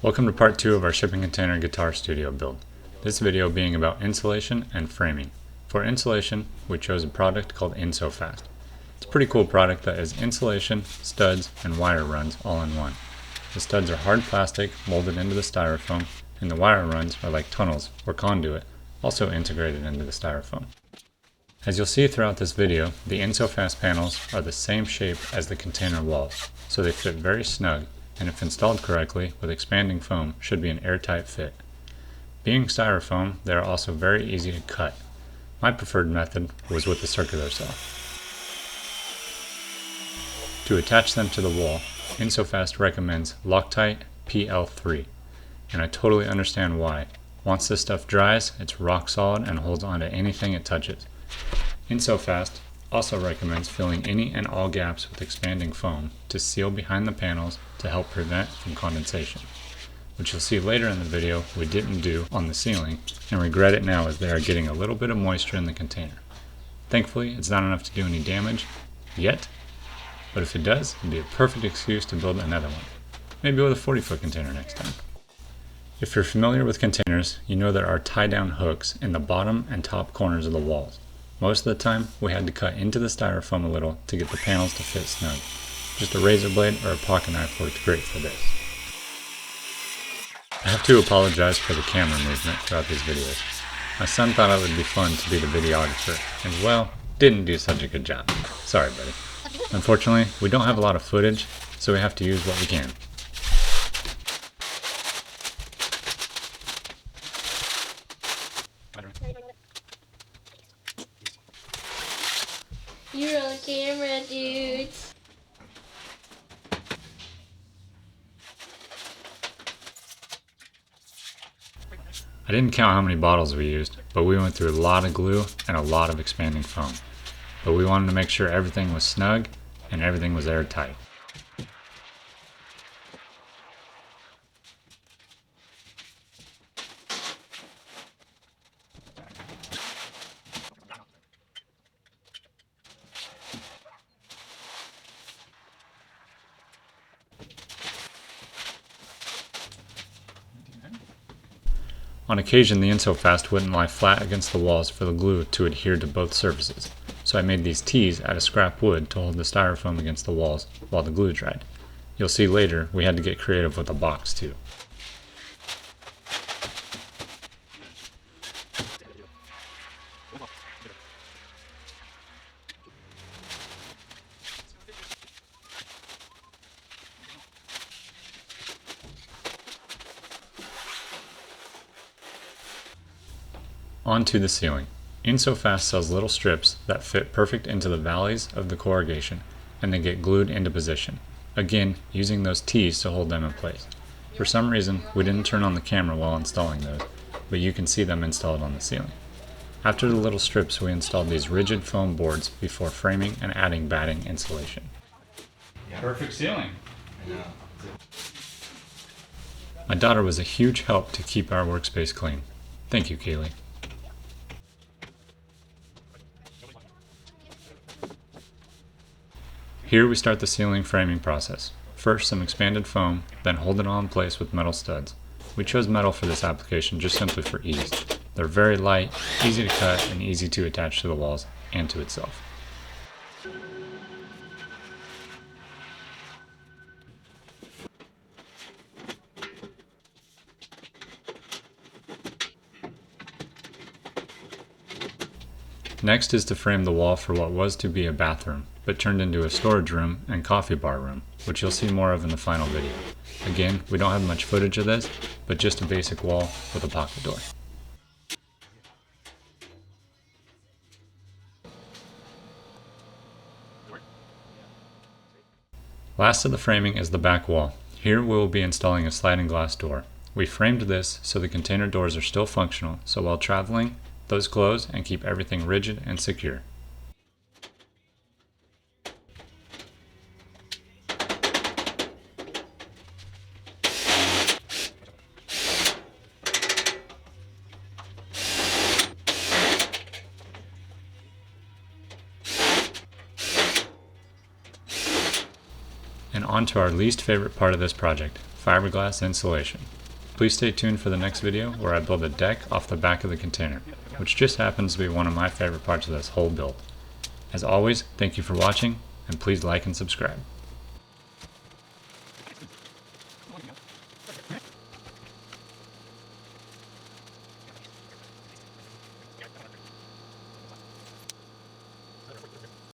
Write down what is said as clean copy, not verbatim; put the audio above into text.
Welcome to part 2 of our shipping container guitar studio build. This video being about insulation and framing. For insulation, we chose a product called Insofast. It's a pretty cool product that has insulation, studs, and wire runs all in one. The studs are hard plastic molded into the styrofoam, and the wire runs are like tunnels or conduit, also integrated into the styrofoam. As you'll see throughout this video, the Insofast panels are the same shape as the container walls, so they fit very snug, and if installed correctly with expanding foam, should be an airtight fit. Being styrofoam, they are also very easy to cut. My preferred method was with the circular saw. To attach them to the wall, Insofast recommends Loctite PL3, and I totally understand why. Once this stuff dries, it's rock solid and holds on to anything it touches. Insofast also recommends filling any and all gaps with expanding foam to seal behind the panels to help prevent from condensation, which you'll see later in the video we didn't do on the ceiling and regret it now as they are getting a little bit of moisture in the container. Thankfully, it's not enough to do any damage yet, but if it does, it'd be a perfect excuse to build another one, maybe with a 40-foot container next time. If you're familiar with containers, you know there are tie-down hooks in the bottom and top corners of the walls. Most of the time, we had to cut into the styrofoam a little to get the panels to fit snug. Just a razor blade or a pocket knife worked great for this. I have to apologize for the camera movement throughout these videos. My son thought it would be fun to be the videographer, and well, didn't do such a good job. Sorry, buddy. Unfortunately, we don't have a lot of footage, so we have to use what we can. You're on camera, dude. I didn't count how many bottles we used, but we went through a lot of glue and a lot of expanding foam. But we wanted to make sure everything was snug and everything was airtight. On occasion, the Insofast wouldn't lie flat against the walls for the glue to adhere to both surfaces, so I made these T's out of scrap wood to hold the styrofoam against the walls while the glue dried. You'll see later we had to get creative with a box too. On to the ceiling. Insofast sells little strips that fit perfect into the valleys of the corrugation and then get glued into position, again using those T's to hold them in place. For some reason we didn't turn on the camera while installing those, but you can see them installed on the ceiling. After the little strips, we installed these rigid foam boards before framing and adding batting insulation. Perfect ceiling! My daughter was a huge help to keep our workspace clean. Thank you, Kaylee. Here we start the ceiling framing process. First some expanded foam, then hold it all in place with metal studs. We chose metal for this application just simply for ease. They're very light, easy to cut, and easy to attach to the walls and to itself. Next is to frame the wall for what was to be a bathroom, but turned into a storage room and coffee bar room, which you'll see more of in the final video. Again, we don't have much footage of this, but just a basic wall with a pocket door. Last of the framing is the back wall. Here we will be installing a sliding glass door. We framed this so the container doors are still functional, so while traveling, those close and keep everything rigid and secure. And on to our least favorite part of this project, fiberglass insulation. Please stay tuned for the next video where I build a deck off the back of the container, which just happens to be one of my favorite parts of this whole build. As always, thank you for watching, and please like and subscribe.